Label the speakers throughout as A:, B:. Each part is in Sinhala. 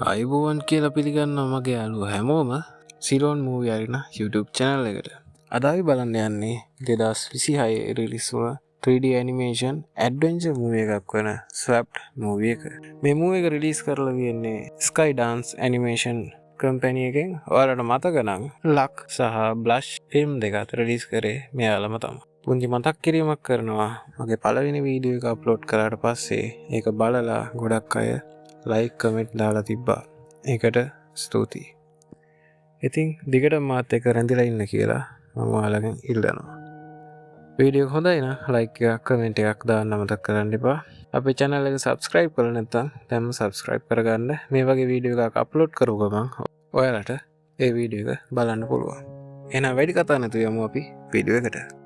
A: අයිබෝවන් කියලා පිළිගන්න මගේ යාළුව හැමෝම සිරෝන් මූවී අරින YouTube channel එකට. අද අපි බලන්න යන්නේ 2026 රිලීස් වුණ 3D animation adventure movie එකක් වන Swapped movie එක. මේ movie එක රිලීස් කරලා තියෙන්නේ Skydance Animation company එකෙන්. ඔයාලට මතක නම් ලක් සහ බ්ලෂ් ෆිල්ම් දෙක රිලීස් කරේ මෙයාලම තමයි. පුංචි මතක් කිරීමක් කරනවා මගේ පළවෙනි වීඩියෝ එක අප්ලෝඩ් කරාට පස්සේ ඒක බලලා ගොඩක් අය ලයික් කමෙන්ට් දාලා තිබ්බා. ඒකට ස්තුතියි. ඉතින් දිගට මාත් එක්ක රැඳිලා ඉන්න කියලා මම ඔයාලගෙන් ඉල්ලනවා. වීඩියෝ එක හොඳයි නම් ලයික් එකක් කමෙන්ට් එකක් දාන්න අමතක කරන්න එපා. අපේ channel එක subscribe කරලා නැත්නම් දැන්ම subscribe කරගන්න. මේ වගේ වීඩියෝ එකක් අප්ලෝඩ් කරු ගමන් ඔයාලට ඒ වීඩියෝ එක බලන්න පුළුවන්. එහෙනම් වැඩි කතා නැතුව යමු අපි වීඩියෝ එකට.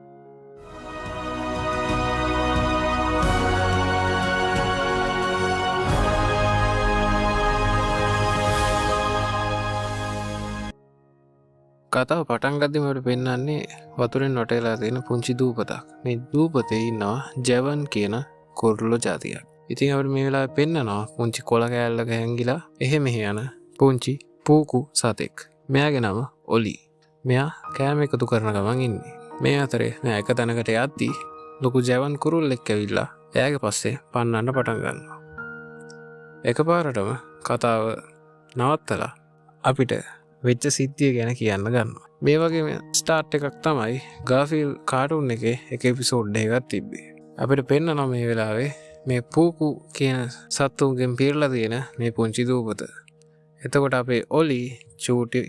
A: කතාව පටන් ගද්දිම අපිට පෙන්වන්නේ වතුරෙන් වටේලා තියෙන පුංචි දූපතක්. මේ දූපතේ ඉන්නවා ජවන් කියන කුරුල්ලෝ జాතියක්. ඉතින් අපිට මේ වෙලාවේ පෙන්නනවා පුංචි කොළ කෑල්ලක හැංගිලා එහෙ මෙහෙ යන පුංචි පූකු සතෙක්. මෙයාගේ නම ඔලි. මෙයා කෑම එකතු කරන ගමන් ඉන්නේ. මේ අතරේ මෙයා එක තැනකට යද්දී ලොකු ජවන් කුරුල්ලෙක් ඇවිල්ලා එයාගේ පස්සේ පන්නන්න පටන් ගන්නවා. එකපාරටම කතාව නවත්තලා අපිට වෙච්ච සිද්ධිය ගැන කියන්න ගන්නවා. මේ වගේ ස්ටාර්ට් එකක් තමයි ගාෆිල් කාටුන් එකේ එක එපිසෝඩ් එකක් තිබ්බේ. අපිට පෙන්නනවා මේ වෙලාවේ මේ පූකු කියන සත්තුන්ගෙන් පිරලා තියෙන මේ පුංචි දූපත. එතකොට අපේ ඔලි චූටි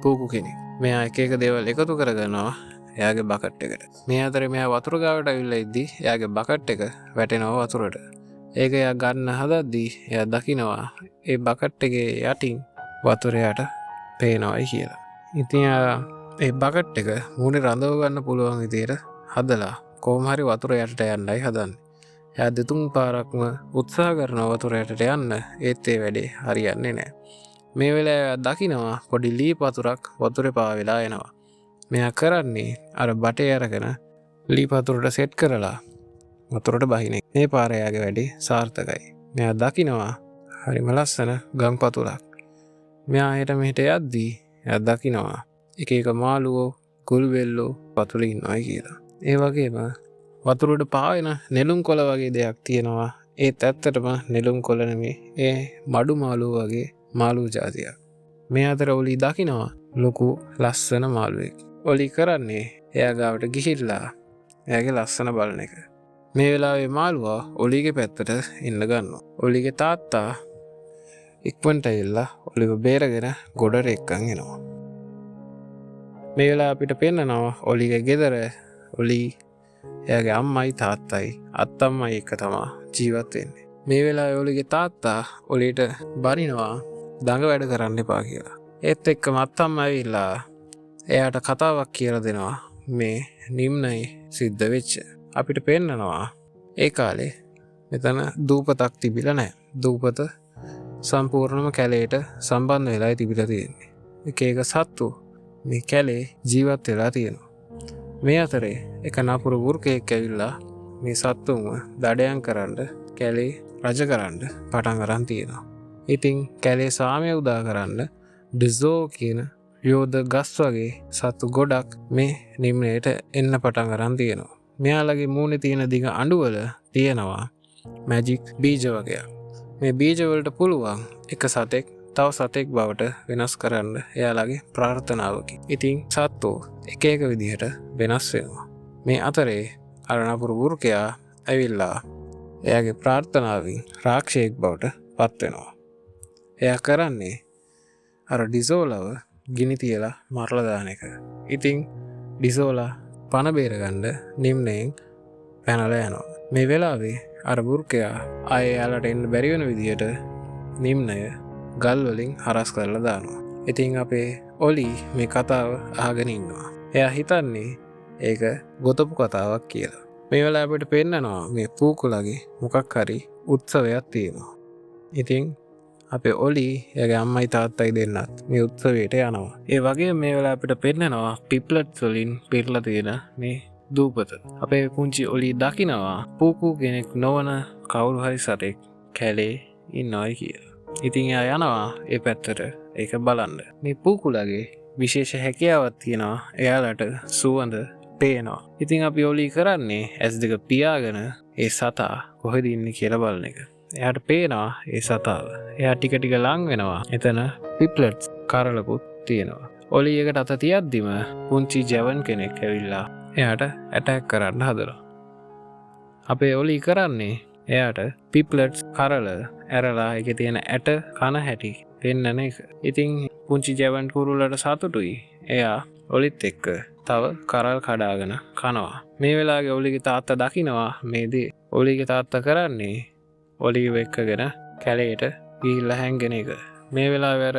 A: පූකු කෙනෙක්. මෙයා එක එක දේවල් එකතු කරගන්නවා එයාගේ බකට් එකට. මේ අතරේ මෙයා වතුර ගාවට ඇවිල්ලා ඉද්දි එයාගේ බකට් එක වැටෙනවා වතුරට. ඒක එයා ගන්න හදද්දී එයා දකිනවා ඒ බකට් එකේ යටින් වතුරයට පේනවායි කියලා. ඉතින් ඒ බකට් එක මූණේ රඳව ගන්න පුළුවන් විදියට හදලා කොහොම හරි වතුර යටට යන්නයි හදන්නේ. එයා දෙතුන් පාරක්ම උත්සාහ කරනවා වතුර යටට යන්න. ඒත් ඒ වැඩේ හරියන්නේ නැහැ. මේ වෙලාවේ දකිනවා පොඩි ලී පතුරක් වතුරේ පාවෙලා එනවා. මෙයා කරන්නේ අර බටේ අරගෙන ලී පතුරට සෙට් කරලා වතුරට බහින. මේ පාර එයාගේ වැඩේ සාර්ථකයි. මෙයා දකිනවා හරිම ලස්සන ගම් පතුරක්. මෙයා හෙට මෙහෙට යද්දී එයා දකිනවා එක එක මාළුවෝ කුල්වෙල්ලෝ වතුරේ ඉන්නවයි කියලා. ඒ වගේම වතුරට පාවෙන නෙළුම් කොළ වගේ දෙයක් තියෙනවා. ඒත් ඇත්තටම නෙළුම් කොළ නෙමෙයි. ඒ මඩු මාළුවෝ වගේ මාළු జాතියක්. මේ අතර ඔලි දකිනවා ලොකු ලස්සන මාළුවෙක්. ඔලි කරන්නේ එයා ගාවට ගිහිල්ලා එයාගේ ලස්සන බලන එක. මේ වෙලාවේ මාළුවා ඔලිගේ පැත්තට එන්න ගන්නවා. ඔලිගේ තාත්තා ඉක්මනට ඇවිල්ලා ඔලිව බේරගෙන ගොඩට එක්කන් එනවා. මේ වෙලාව අපිට පෙන්නනවා ඔලිගේ ගෙදර ඔලි එයාගේ අම්මයි තාත්තයි අත්තම්මයි එක තමයි ජීවත් වෙන්නේ. මේ වෙලාවේ ඔලිගේ තාත්තා ඔලිට බනිනවා දඟ වැඩ කරන්න එපා කියලා. ඒත් එක්කම අත්තම්ම ඇවිල්ලා එයාට කතාවක් කියලා දෙනවා මේ නිම්නයි සිද්ධ වෙච්ච. අපිට පෙන්නනවා ඒ කාලේ මෙතන දූපතක් තිබිලා නැහැ. දූපත සම්පූර්ණම කැලේට සම්බන්ධ වෙලා තිබිලා තියෙන්නේ. එක එක සත්තු මේ කැලේ ජීවත් වෙලා තියෙනවා. මේ අතරේ එක නපුරු වෘකයෙක් ඇවිල්ලා මේ සත්තුන්ව දඩයන් කරන්න කැලේ රජ කරන්න පටන් අරන් තියෙනවා. ඉතින් කැලේ සාමය උදා කරන්න ඩිසෝ කියන යෝධ ගස් වගේ සත්තු ගොඩක් මේ නිම්නයට එන්න පටන් අරන් තියෙනවා. මෙයාලගේ මූණේ තියෙන දිග අඬුවල තියෙනවා මැජික් බීජ වගේක්. මේ බීජවලට පුළුවන් එක සතෙක් තව සතෙක් බවට වෙනස් කරන්න එයාලගේ ප්‍රාර්ථනාවකි. ඉතින් සත්තුෝ එක එක විදිහට වෙනස් වෙනවා. මේ අතරේ අර නපුරු වෘකයා ඇවිල්ලා එයාගේ ප්‍රාර්ථනාවෙන් රාක්ෂයෙක් බවට පත් වෙනවා. එයා කරන්නේ අර ඩිසෝලව ගිනි තියලා මරලා දාන එක. ඉතින් ඩිසෝලා පණ බේරගන්න නිම්නයෙන් පැනලා යනවා. මේ වෙලාවේ අර වෘකයා ආයේ යාලට එන්න බැරි වෙන විදියට නිම්නය ගල් වලින් හරස් කරලා දානවා. ඉතින් අපේ ඔලි මේ කතාව අහගෙන ඉන්නවා. එයා හිතන්නේ ඒක ගොතපු කතාවක් කියලා. මේ වෙලාව අපිට පෙන්නනවා මේ පූකුලගේ මොකක් හරි උත්සවයක් තියෙනවා. ඉතින් අපේ ඔලි එයාගේ අම්මයි තාත්තයි දෙන්නත් මේ උත්සවයට යනවා. ඒ වගේ මේ වෙලාව අපිට පෙන්නනවා පිප්ලට්ස් වලින් පිරලා තියෙන මේ දූපත. අපේ පුංචි ඔලි දකිනවා පූකු කෙනෙක් නොවන කවුරු හරි සතෙක් කැලේ ඉන්නවයි කියලා. ඉතින් එයා යනවා ඒ පැත්තට ඒක බලන්න. මේ පූකුලගේ විශේෂ හැකියාවක් තියෙනවා එයාලට සුවඳ පේනවා. ඉතින් අපි ඔලි කරන්නේ ඇස් දෙක පියාගෙන ඒ සතා කොහෙද ඉන්නේ කියලා බලන එක. එයාට පේනවා ඒ සතාව. එයා ටික ටික ලං වෙනවා. එතන පිප්ලට්ස් කරලකුත් තියෙනවා. ඔලි එකට අත තියද්දිම පුංචි ජවන් කෙනෙක් ඇවිල්ලා එයාට ඇටැක් කරන්න හදනවා. අපේ ඔලි කරන්නේ එයාට පිප්ලට්ස් කරල ඇරලා එක තියෙන ඇට කන හැටි පෙන්නන එක. ඉතින් පුංචි ජවන් කුරුල්ලට සතුටුයි. එයා ඔලිත් එක්ක තව කරල් කඩාගෙන කනවා. මේ වෙලාවේ ඔලිගේ තාත්තා දකිනවා මේ දේ. ඔලිගේ තාත්තා කරන්නේ ඔලිව එක්කගෙන කැලේට ගිහිල්ලා හැංගෙන එක. මේ වෙලාවේ අර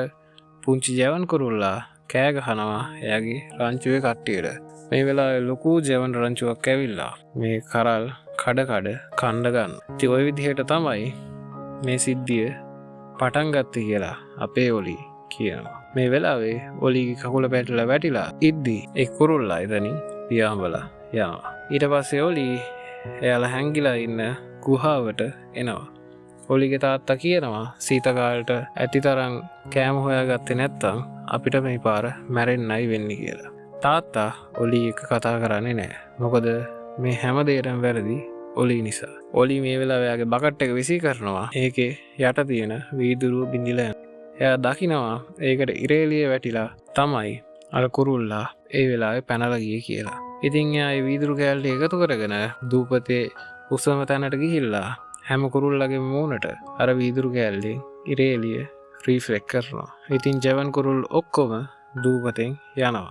A: පුංචි ජවන් කුරුල්ලා කෑ ගහනවා එයාගේ රංචුවේ කට්ටියට. මේ වෙලාවේ ලොකු ජවන් රංචුවක් ඇවිල්ලා මේ කරල් කඩ කණ්ඩ ගන්න. ඉතින් ওই විදිහට තමයි මේ සිද්ධිය පටන් ගත්තේ කියලා අපේ ඔලි කියනවා. මේ වෙලාවේ ඔලිගේ කකුල පැටලලා වැටිලා ඉද්දි ඒ කුරුල්ලා එතනින් පියාඹලා යනවා. ඊට පස්සේ ඔලි එයාලා හැංගිලා ඉන්න ගුහාවට එනවා. ඔලිගේ තාත්තා කියනවා සීතකාලට ඇතිතරම් කෑම හොයාගත්තේ නැත්තම් අපිට මේ පාර මැරෙන්නයි වෙන්නේ කියලා. තාත්තා ඔලි එක කතා කරන්නේ නැහැ. මොකද මේ හැම දෙයකටම වැරදි ඔලි නිසා. ඔලි මේ වෙලාවේ එයාගේ බකට් එක විසි කරනවා. ඒකේ යට තියෙන වීදුරුව බිඳිලා යනවා. එයා දකිනවා ඒකට ඉරේලිය වැටිලා තමයි අර කුරුල්ලා ඒ වෙලාවේ පැනලා ගියේ කියලා. ඉතින් එයා ඒ වීදුරු කෑල්ල එකතු කරගෙන දූපතේ උසම තැනට ගිහිල්ලා හැම කුරුල්ලගේ මූණට අර වීදුරු කෑල්ලෙන් ඉරේලිය රිෆ්ලෙක්ට් කරනවා. ඉතින් ජවන් කුරුල් ඔක්කොම දූපතෙන් යනවා.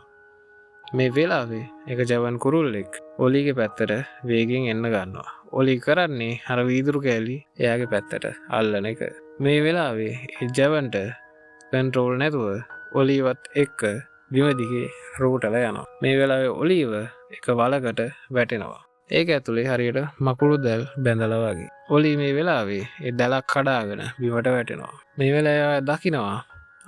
A: මේ වෙලාවේ එක ජවන් කුරුල්ලෙක් ඔලිගේ පැත්තට වේගෙන් එන්න ගන්නවා. ඔලි කරන්නේ අර වීදුරු කෑලි එයාගේ පැත්තට අල්ලන එක. මේ වෙලාවේ ඒ ජවන්ට කන්ට්‍රෝල් නැතුව ඔලිවත් එක්ක බිම දිගේ රෝටලා යනවා. මේ වෙලාවේ ඔලිව එක වලකට වැටෙනවා. ඒක ඇතුලේ හරියට මකුළු දැල් බැඳලා වගේ. ඔලි මේ වෙලාවේ ඒ දැලක් කඩාගෙන බිමට වැටෙනවා. මේ වෙලාවේ දකිනවා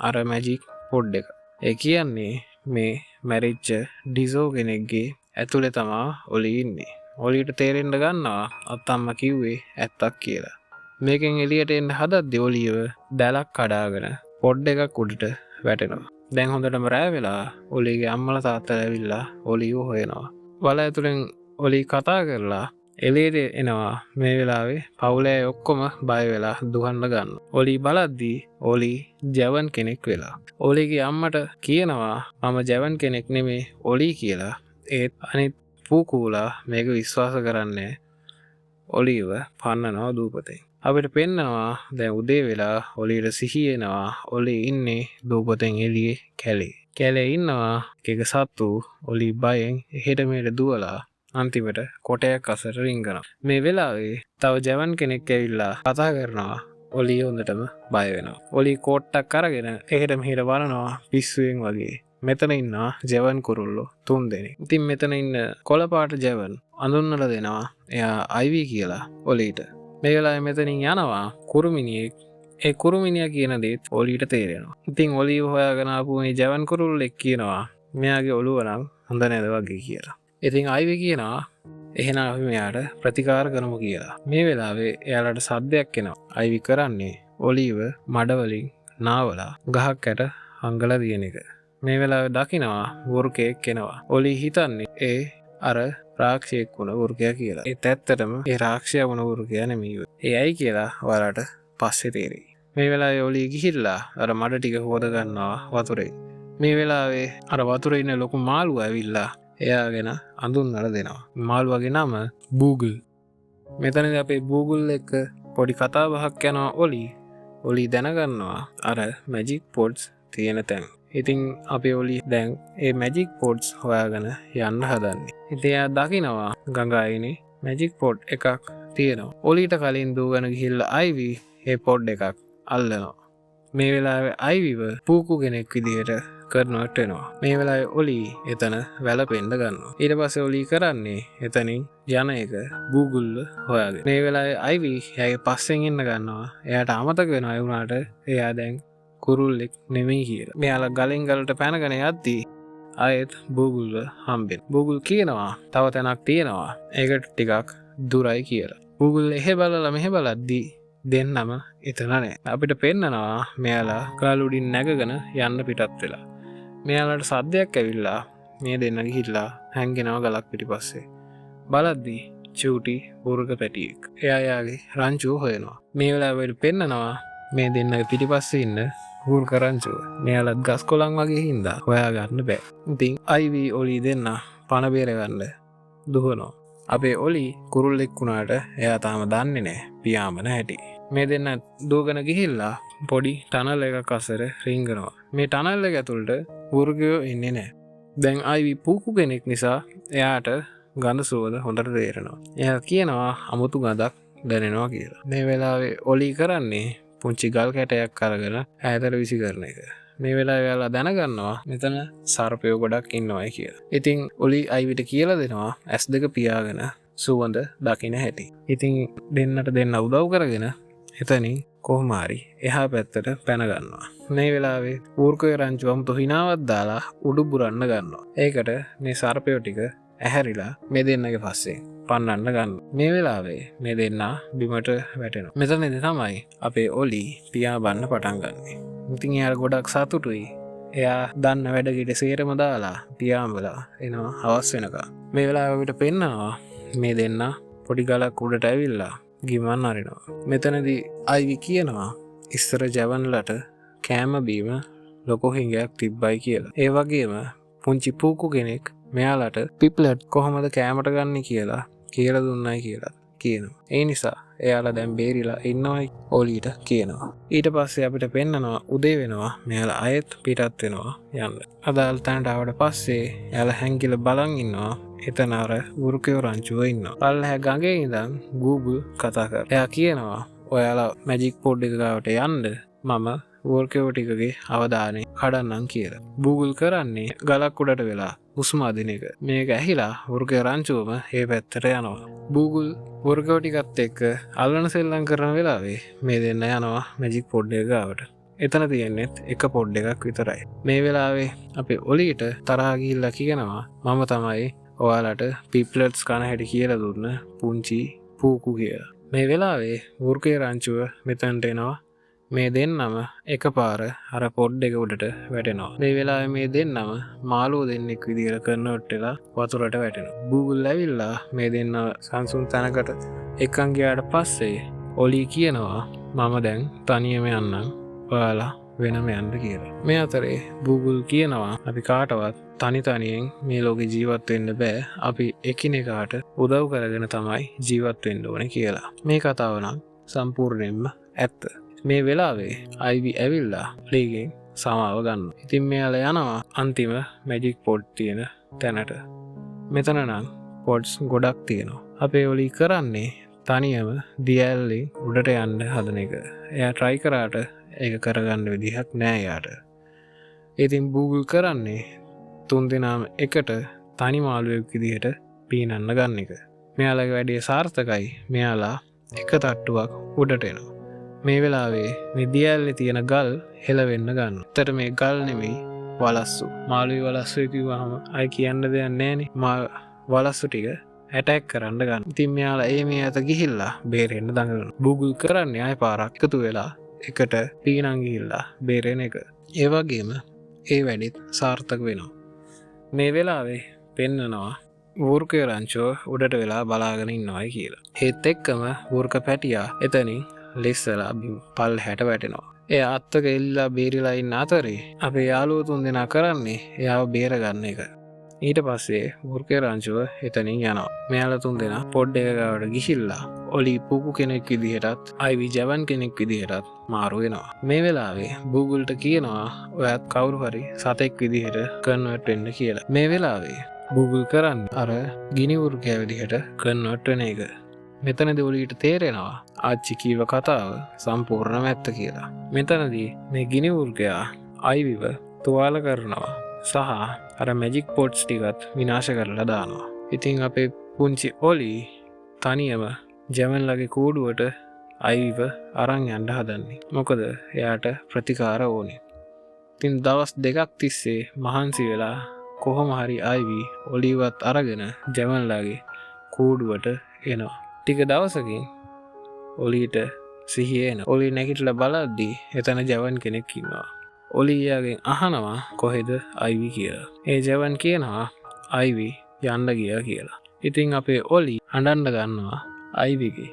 A: අර මැජික් පොඩ් එක. ඒ කියන්නේ මේ මැරිච්ච ඩිසෝ කෙනෙක්ගේ ඇතුලේ තමා ඔලි ඉන්නේ. ඔලිට තේරෙන්න ගන්නවා අත්තම්ම කිව්වේ ඇත්තක් කියලා. මේකෙන් එළියට එන්න හදද්දී ඔලිව දැලක් කඩාගෙන පොඩ් එකක් උඩට වැටෙනවා. දැන් හොඳටම රෑ වෙලා ඔලිගේ අම්මලා තාත්තලා ඇවිල්ලා ඔලිව හොයනවා. වල ඇතුලෙන් ඔලි කතා කරලා එළියට එනවා. මේ වෙලාවේ පවුලේ ඔක්කොම බය වෙලා දුහන්න ගන්නවා. ඔලි බලද්දී ඔලි ජවන් කෙනෙක් වෙලා. ඔලිගේ අම්මට කියනවා මම ජවන් කෙනෙක් නෙමේ ඔලි කියලා. ඒත් අනිත් පූකුලා මේක විශ්වාස කරන්නේ ඔලිව පන්නනවා දූපතෙන්. අපිට පෙන්නවා දැන් උදේ වෙලා ඔලිට සිහිය එනවා. ඔලි ඉන්නේ දූපතෙන් එළියේ කැලේ. කැලේ ඉන්නවා එක සත්තු. ඔලි බයෙන් එහෙට මෙහෙට දුවලා අන්තිමට කොටයක් අසට රිංගනවා. මේ වෙලාවේ තව ජවන් කෙනෙක් ඇවිල්ලා කතා කරනවා. ඔලි හොඳටම බය වෙනවා. ඔලි කෝට්ටක් අරගෙන එහෙට මෙහෙට බලනවා පිස්සුවෙන් වගේ. මෙතන ඉන්නවා ජවන් කුරුල්ලෝ 3 දෙනෙක්. ඉතින් මෙතන ඉන්න කොළපාට ජවන් අඳුන්වලා දෙනවා එයා අයිවි කියලා ඔලිට. මේ වෙලාවේ මෙතනින් යනවා කුරුමිනියෙක්. ඒ කුරුමිනියා කියන දේත් ඔලිට තේරෙනවා. ඉතින් ඔලිව හොයාගෙන ආපු මේ ජවන් කුරුල්ලෙක් කියනවා මෙයාගේ ඔළුව නම් හොඳ නැද වගේ කියලා. ඉතින් අයිවි කියනවා එහෙනම් අපි මෙයාට ප්‍රතිකාර කරමු කියලා. මේ වෙලාවේ එයාලට සද්දයක් එනවා. අයිවි කරන්නේ ඔලිව මඩවලින් නාවලා ගහක් යට හංගලා දින එක. මේ වෙලාවේ දකිනවා වෘකයෙක් එනවා. ඔලි හිතන්නේ ඒ අර රාක්ෂයෙක් වුණ වෘකයා කියලා. ඒත් ඇත්තටම ඒ රාක්ෂයා වුණ වෘකයා නෙමෙයි. ඒ ඇයි කියලා ඔයාලට පස්සේ තේරෙයි. මේ වෙලාවේ ඔලි ගිහිල්ලා අර මඩ ටික හොද ගන්නවා වතුරේ. මේ වෙලාවේ අර වතුරේ ඉන්න ලොකු මාළුවා ඇවිල්ලා එයාගෙන අඳුන්වලා දෙනවා. මාළුවාගේ නම බූගල්. මෙතනදී අපේ බූගල් එක්ක පොඩි කතා බහක් යනවා ඔලි දැනගන්නවා අර මැජික් පොඩ්ස් තියෙන තැන. ඉතින් අපේ ඔලි දැන් ඒ මැජික් පොඩ්ස් හොයාගෙන යන්න හදන්නේ. ඉතින් එයා දකිනවා ගඟයිනේ මැජික් පොඩ් එකක් තියෙනවා. ඔලිට කලින් දුවගෙන ගිහිල්ලා අයිවි ඒ පොඩ් එකක් අල්ලනවා. මේ වෙලාවේ අයිවිව පූකු කෙනෙක් විදිහට කරනවට වෙනවා. මේ වෙලාවේ ඔලි එතන වැළපෙන්න ගන්නවා. ඊට පස්සේ ඔලි කරන්නේ එතනින් යන එක බූගුල්ව හොයාගෙන. මේ වෙලාවේ අයිවි එයාගේ පස්සෙන් ඉන්න ගන්නවා. එයාට අමතක වෙනවා ඒ වුණාට එයා දැන් කුරුල්ලෙක් නෙමෙයි කියලා. මෙයාලා ගලෙන් ගලට පැනගෙන යද්දී ආයෙත් බූගුල්ව හම්බෙන. බූගුල් කියනවා තව තැනක් තියෙනවා. ඒකට ටිකක් දුරයි කියලා. බූගුල් එහෙ බලලා මෙහෙ බලද්දී දෙන්නම එතනනේ. අපිට පෙන්නනවා මෙයාලා ගාලුඩින් නැගගෙන යන්න පිටත් වෙලා. මෙයාලට සද්දයක් ඇවිල්ලා මේ දෙන්න ගිහිල්ලා හැංගෙනවා ගලක් පිටිපස්සේ. බලද්දී චූටි වර්ග පැටියෙක්. එයාගේ රංචුව හොයනවා. මේ වෙලාවට පෙන්නනවා මේ දෙන්නගේ පිටිපස්සේ ඉන්න වර්ග රංචුව. මෙයාලත් ගස් කොළන් වගේ හින්දා හොයාගන්න බෑ. ඉතින් අයිවි ඔලි දෙන්න පණ බේරගන්න දුවනවා. අපේ ඔලි කුරුල්ලෙක් වුණාට එයා තාම දන්නේ නැහැ පියාඹන හැටි. මේ දෙන්න දුවගෙන ගිහිල්ලා පොඩි ටනල් එකක් අසර රිංගනවා. මේ ටනල් එක ඇතුළට වර්ගයෝ ඉන්නේ නැහැ. දැන් අයිවි පුකු කෙනෙක් නිසා එයාට ගඳ සුවඳ හොඳට තේරෙනවා. එයා කියනවා අමුතු ගඳක් දැනෙනවා කියලා. මේ වෙලාවේ ඔලි කරන්නේ පුංචි ගල් කැටයක් අරගෙන ඈතට විසි කරන එක. මේ වෙලාවේ එයාලා දැනගන්නවා මෙතන සර්පයෝ ගොඩක් ඉන්නවයි කියලා. ඉතින් ඔලි අයිවිට කියලා දෙනවා S2 පියාගෙන සුවඳ දකින්න හැටි. ඉතින් දෙන්නට දෙන්න උදව් කරගෙන එතනින් කොහොම හරි එහා පැත්තට පැන ගන්නවා. මේ වෙලාවේ ඌර්කේ රංචුවම් තොහිනාවක් දාලා උඩු බුරන්න ගන්නවා. ඒකට මේ සර්පයෝ ටික ඇහැරිලා මේ දෙන්නගේ පස්සේ පන්නන්න ගන්න. මේ වෙලාවේ මේ දෙන්න බිමට වැටෙනවා. මෙතනදී තමයි අපේ ඔලි පියාඹන්න පටන් ගන්නෙ. ඉතින් එයාලා ගොඩක් සතුටුයි. එයා දන්න වැඩකට සේරම දාලා පියාඹලා එනවා හවස් වෙනකම්. මේ වෙලාවට පෙන්නනවා මේ දෙන්න පොඩි ගලක් උඩට ඇවිල්ලා ගිමන් අරිනවා. මෙතනදී අයිවි කියනවා ඉස්සර ජවන්ලට කෑම බීම ලොකු හිඟයක් තිබ්බයි කියලා. ඒ වගේම පුංචි පූකු කෙනෙක් මෙයාලට පිප්ලට් කොහොමද කෑමට ගන්න කියලා කියලා දුන්නයි කියලා කියනවා. ඒ නිසා එයාලා දැන් බේරිලා ඉන්නවයි ඔලිට කියනවා. ඊට පස්සේ අපිට පෙන්නනවා උදේ වෙනවා මෙයාලා අයත් පිටත් වෙනවා යන්න. අදාළ තැනට ආවට පස්සේ එයාලා හැංගිලා බලන් ඉන්නවා. එතන අර වෘකයෝ රංචුව ඉන්නවා. පල්ලෙහා ගඟේ ඉඳන් Google කතා කරා. එයා කියනවා ඔයාලා මැජික් පොඩ් එක ගාවට යන්න මම වර්කයෝ ටිකගේ අවධානය කඩන්නම් කියලා. Google කරන්නේ ගලක් උඩට වෙලා හුස්ම අදින එක. මේක ඇහිලා වර්කයෝ රංචුවම ඒ පැත්තට යනවා. Google වර්කයෝ ටිකත් එක්ක අල්ලන සෙල්ලම් කරන වෙලාවේ මේ දෙන්න යනවා මැජික් පොඩ් එක ගාවට. එතන තියෙන්නේත් එක පොඩ් එකක් විතරයි. මේ වෙලාවේ අපේ ඔලියට තරහා ගිහිල්ලා කියනවා මම තමයි ඔයාලට පිප්ලට්ස් කන හැටි කියලා දුන්න පුංචි පූකු කියලා. මේ වෙලාවේ වර්කයෝ රංචුව මෙතනට එනවා. මේ දෙන්නම එකපාර අර පොඩ් එක උඩට වැටෙනවා. මේ වෙලාවේ මේ දෙන්නම මාළුව දෙන්නෙක් විදිහට කන්වර්ට් වෙලා වතුරට වැටෙනවා. Google ඇවිල්ලා මේ දෙන්න සංසුන් තැනකට එක්කන් ගියාට පස්සේ ඔලි කියනවා මම දැන් තනියම යන්නම් ඔයාලා වෙනම යන්න කියලා. මේ අතරේ Google කියනවා අපි කාටවත් තනියෙන් මේ ලෝකේ ජීවත් වෙන්න බෑ. අපි එකිනෙකාට උදව් කරගෙන තමයි ජීවත් වෙන්න ඕනේ කියලා. මේ කතාව නම් සම්පූර්ණයෙන්ම ඇත්ත. මේ වෙලාවේ අයිවි ඇවිල්ලා ලීගෙන් සමාව ගන්න. ඉතින් මෙයාලා යනවා අන්තිම මැජික් පොඩ් තියෙන තැනට. මෙතන නම් පොඩ්ස් ගොඩක් තියෙනවා. අපේ ඔලි කරන්නේ තනියම දියැලෙන් උඩට යන්න හදන එක. එයා try කරාට ඒක කරගන්න විදිහක් නෑ යාට. ඉතින් Google කරන්නේ තුන් දෙනාම එකට තනි මාළුවෙක් විදිහට පීනන්න ගන්න එක. මෙයාලගේ වැඩේ සාර්ථකයි. මෙයාලා එක තට්ටුවක් උඩට එනවා. මේ වෙලාවේ මේ දියැලේ තියෙන ගල් හෙලවෙන්න ගන්න. ඇත්තට මේ ගල් නෙමෙයි වලස්සු. මාළුවේ වලස්සු කිව්වහම අය කියන්න දෙයක් නෑනේ. වලස්සු ටික ඇටැක් කරන්න ගන්න. ඉතින් මෙයාලා මේ අත ගිහිල්ලා බේරෙන්න දඟලනවා. Google කරන්නේ ආය පාරක් එකතු වෙලා එකට පීනන් ගිහිල්ලා බේරෙන එක. ඒ වගේම ඒ වැඩිත් සාර්ථක වෙනවා. මේ වෙලාවේ පෙන්නනවා වර්කයෝ රංචුව උඩට වෙලා බලාගෙන ඉන්නවයි කියලා. ඒත් එක්කම වර්ක පැටියා එතනින් ලෙස්සලා පල්ලෙහාට වැටෙනවා. එයා අත්තක එල්ලලා බේරිලා ඉන්න අතරේ අපේ යාළුවෝ තුන් දෙනා කරන්නේ එයාව බේරගන්න එක. ඊට පස්සේ වර්කයෝ රංචුව එතනින් යනවා. මෙයාලා තුන් දෙනා පොඩ් එක ගාවට ගිහිල්ලා ඔලි පුකු කෙනෙක් විදිහටත් අයිවි ජවන් කෙනෙක් විදිහටත් මාරු වෙනවා. මේ වෙලාවේ Google-ට කියනවා ඔයත් කවුරු හරි සතෙක් විදිහට කන්වර්ට් වෙන්න කියලා. මේ වෙලාවේ Google කරන්නේ අර ගිනි වෘකයා විදිහට කන්වර්ට් වෙන එක. මෙතනදී ඔලිට තේරෙනවා ආච්චි කීව කතාව සම්පූර්ණම ඇත්ත කියලා. මෙතනදී මේ ගිනි වෘකයා අයිවිව තුවාල කරනවා සහ අර මැජික් පොට්ස් ටිකත් විනාශ කරලා දානවා. ඉතින් අපේ පුංචි ඔලි තනියම ජෙමන්ලගේ කූඩුවට අයිවිව අරන් යන්න හදන්නේ. මොකද එයාට ප්‍රතිකාර ඕනේ. ඉතින් දවස් දෙකක් තිස්සේ මහන්සි වෙලා කොහොම හරි අයිවි ඔලිවත් අරගෙන ජෙමන්ලගේ කූඩුවට එනවා. ටික දවසකින් ඔලිට සිහියේන. ඔලි නැගිටලා බලද්දී එතන ජවන් කෙනෙක් ඉන්නවා. ඔලි එයාගෙන් අහනවා කොහෙද අයිවි කියලා. ඒ ජවන් කියනවා අයිවි යන්න ගියා කියලා. ඉතින් අපේ ඔලි අඬන්න ගන්නවා අයිවිගේ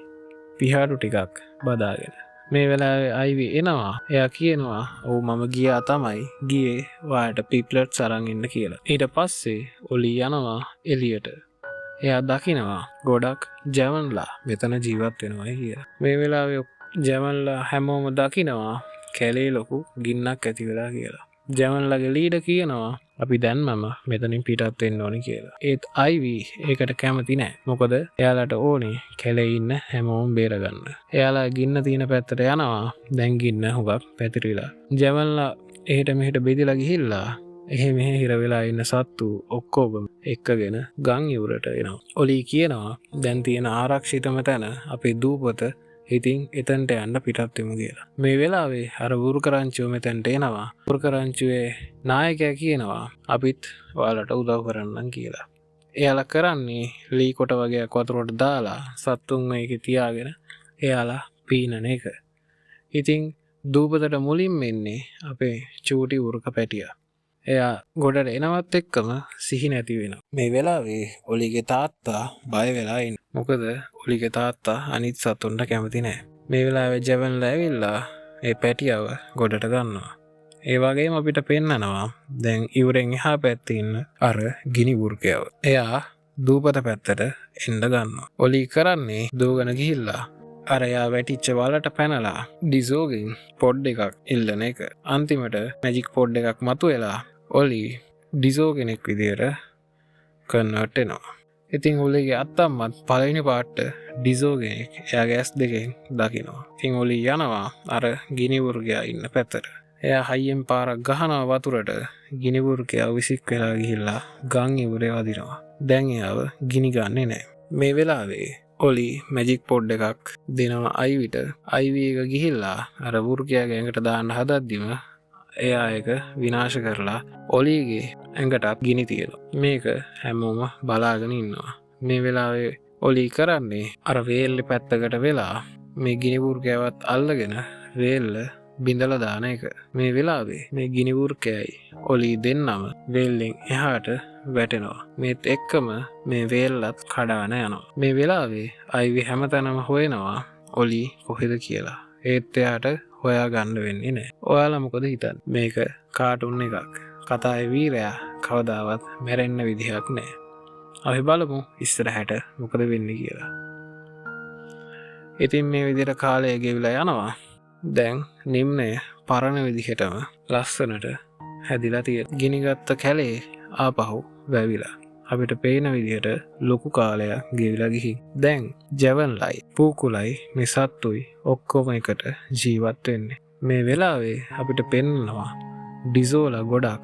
A: පිහාටු ටිකක් බදාගෙන. මේ වෙලාවේ අයිවි එනවා. එයා කියනවා ඔව් මම ගියා තමයි. ගියේ ඔයාට පිප්ලට්ස් අරන් ඉන්න කියලා. ඊට පස්සේ ඔලි යනවා එළියට. එයා දකිනවා ගොඩක් ජවන්ලා මෙතන ජීවත් වෙනවා කියලා. මේ වෙලාවේ ජවන්ලා හැමෝම දකිනවා කැලේ ලොකු ගින්නක් ඇති වෙලා කියලා. ජවන්ලගේ ලීඩර් කියනවා අපි දැන් මම මෙතනින් පිටත් වෙන්න ඕනේ කියලා. ඒත් අයිවි ඒකට කැමති නැහැ. මොකද එයාලට ඕනේ කැලේ ඉන්න හැමෝම බේරගන්න. එයාලා ගින්න තියෙන පැත්තට යනවා. දැන් ගින්න හුඟක් පැතිරිලා. ජවන්ලා එහෙට මෙහෙට බෙදලා ගිහිල්ලා එහෙ මෙහෙ හිර වෙලා ඉන්න සත්තු ඔක්කොම එක්කගෙන ගම් ඉවුරට එනවා. ඔලි කියනවා දැන් තියෙන ආරක්ෂිතම තැන අපේ දූපත. ඉතින් එතනට යන්න පිටත් වෙමු කියලා. මේ වෙලාවේ අර වෘකරංචුව මෙතනට එනවා. වෘකරංචුවේ නායකයා කියනවා අපිත් ඔයාලට උදව් කරන්නම් කියලා. එයාලා කරන්නේ ලී කොට වගේ වතුරට දාලා සත්තුන් මේකේ තියාගෙන එයාලා පීනන එක. ඉතින් දූපතට මුලින්ම එන්නේ අපේ චූටි වෘක පැටියා. එයා ගොඩට එනවත් එක්කම සිහි නැති වෙනවා. මේ වෙලාවේ ඔලිගේ තාත්තා බය වෙලා ඉන්නේ. මොකද ඔලිගේ තාත්තා අනිත් සතුන්ට කැමති නැහැ. මේ වෙලාවේ ජවන්ලා ඇවිල්ලා ඒ පැටියව ගොඩට ගන්නවා. ඒ වගේම අපිට පෙන්නනවා දැන් ඉවුරෙන් එහා පැත්තේ ඉන්න අර ගිනි වෘකයව. එයා දූපත පැත්තට එන්න ගන්නවා. ඔලි කරන්නේ දෝගන ගිහිල්ලා අර යා වැටිච්ච වලට පැනලා ඩිසෝගෙන් පොඩ් එකක් ඉල්ලන එක. අන්තිමට මැජික් පොඩ් එකක් මතුවෙලා ඔලි ඩිසෝ කෙනෙක් විදියට කන්වර්ට් වෙනවා. ඉතින් ඔලිගේ අත්තම්මත් පළවෙනි පාට ඩිසෝ කෙනෙක් එයාගේ ඇස් දෙකෙන් දකිනවා. ඉතින් ඔලි යනවා අර ගිනි වෘකයා ඉන්න පැත්තට. එයා හයියෙන් පාරක් ගහනවා වතුරට. ගිනි වෘකයා විසික් වෙලා ගිහිල්ලා ගම් ඉවුරේ වදිනවා. දැන් එයාව ගිනි ගන්නේ නැහැ. මේ වෙලාවේ ඔලි මැජික් පොඩ් එකක් දෙනවා අයිවිට. අයිවි එක ගිහිල්ලා අර වෘකයාගේ ඇඟට දාන්න හදද්දිම එයා එක විනාශ කරලා ඔලිගේ ඇඟටත් ගිනි තියනවා. මේක හැමෝම බලාගෙන ඉන්නවා. මේ වෙලාවේ ඔලි කරන්නේ අර වේල්ලේ පැත්තකට වෙලා මේ ගිනි වෘකයාවත් අල්ලගෙන වේල්ල බිඳලා දාන එක. මේ වෙලාවේ මේ ගිනි වෘකයයි ඔලි දෙන්නම වේල්ලෙන් එහාට වැටෙනවා. මේත් එක්කම මේ වේල්ලත් කඩාන යනවා. මේ වෙලාවේ අයිවි හැමතැනම හොයනවා ඔලි කොහෙද කියලා. ඒත් එයාට හොයා ගන්න වෙන්නේ නැහැ. ඔයාලා මොකද හිතන්නේ? මේක කාටුන් එකක්. කතාවේ වීරයා කවදාවත් මැරෙන්න විදිහක් නැහැ. අපි බලමු ඉස්සරහට මොකද වෙන්නේ කියලා. ඉතින් මේ විදිහට කාලය ගෙවිලා යනවා. දැන් නිම්නය පරණ විදිහටම ලස්සනට හැදිලා තියෙන. ගිනිගත්ත කැලේ ආපහු වැවිලා. අපිට පේන විදිහට ලොකු කාලයක් ගෙවිලා ගිහින්. දැන් ජවන්ලයි පූකුලයි මේ සත්තුයි ඔක්කොම එකට ජීවත් වෙන්නේ. මේ වෙලාවේ අපිට පෙන්නනවා ඩිසෝලා ගොඩක්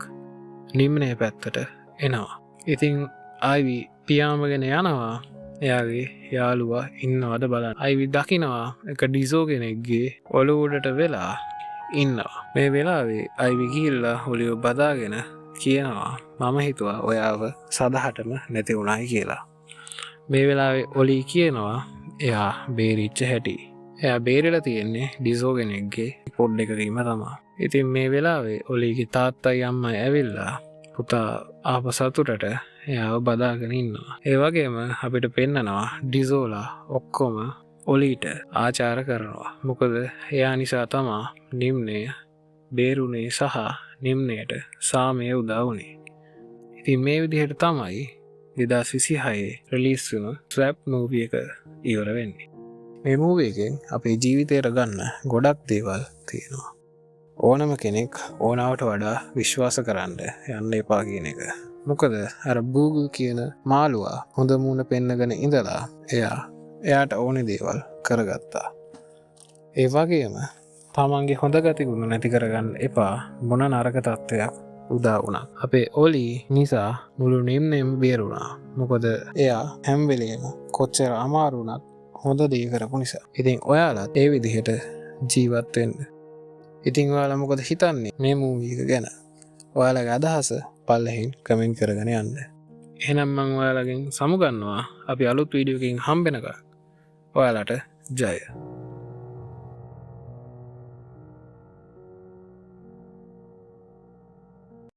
A: නිම්නය පැත්තට එනවා. ඉතින් අයිවි පියාඹගෙන යනවා. එයාගේ යාළුවා ඉන්නවද බලන්න. අයිවි දකිනවා එක ඩිසෝ කෙනෙක්ගේ ඔළුව උඩට වෙලා ඉන්නවා. මේ වෙලාවේ අයිවි ගිහිල්ලා ඔලිව බදාගෙන කියනවා මම හිතුවා ඔයාව සදහටම නැති වුණායි කියලා. මේ වෙලාවේ ඔලි කියනවා එයා බේරිච්ච හැටි. එයා බේරිලා තියෙන්නේ ඩිසෝ කෙනෙක්ගේ පොඩ් එකකීම තමයි. ඉතින් මේ වෙලාවේ ඔලිගේ තාත්තයි අම්මයි ඇවිල්ලා පුතා ආප සතුටට එයාව බදාගෙන ඉන්නවා. ඒ වගේම අපිට පෙන්නනවා ඩිසෝලා ඔක්කොම ඔලිට ආචාර කරනවා. මොකද එයා නිසා තමා නිම්නය බේරුණේ සහ නිම්නයට සාමය උදා වුණේ. ඉතින් මේ විදිහට තමයි 2026 රිලීස් වුණු ස්වැප් මූවී එක ඉවර වෙන්නේ. මේ මූවී එකෙන් අපේ ජීවිතයට ගන්න ගොඩක් දේවල් තියෙනවා. ඕනම කෙනෙක් ඕනාවට වඩා විශ්වාස කරන්න යන්න එපා කියන එක. මොකද අර බූගල් කියන මාළුවා හොඳ මූණ පෙන්නගෙන ඉඳලා එයාට ඕනේ දේවල් කරගත්තා. ඒ වගේම තමන්ගේ හොඳ ගතිගුණ නැති කරගන්න එපා මොන නරක තත්ත්වයක් උදා වුණා. අපේ ඔලි නිසා මුළු නිම්නෙම බේරුණා. මොකද එයා හැම වෙලේම කොච්චර අමාරු වුණත් හොඳ දේ කරපු නිසා. ඉතින් ඔයාලත් ඒ විදිහට ජීවත් වෙන්න. ඉතින් ඔයාලා මොකද හිතන්නේ මේ මූවී එක ගැන? ඔයාලගේ අදහස පල්ලෙහින් කමෙන්ට් කරගෙන යන්න. එහෙනම් මම ඔයාලගෙන් සමුගන්නවා. අපි අලුත් වීඩියෝ එකකින් හම්බෙනකම් ඔයාලට ජය.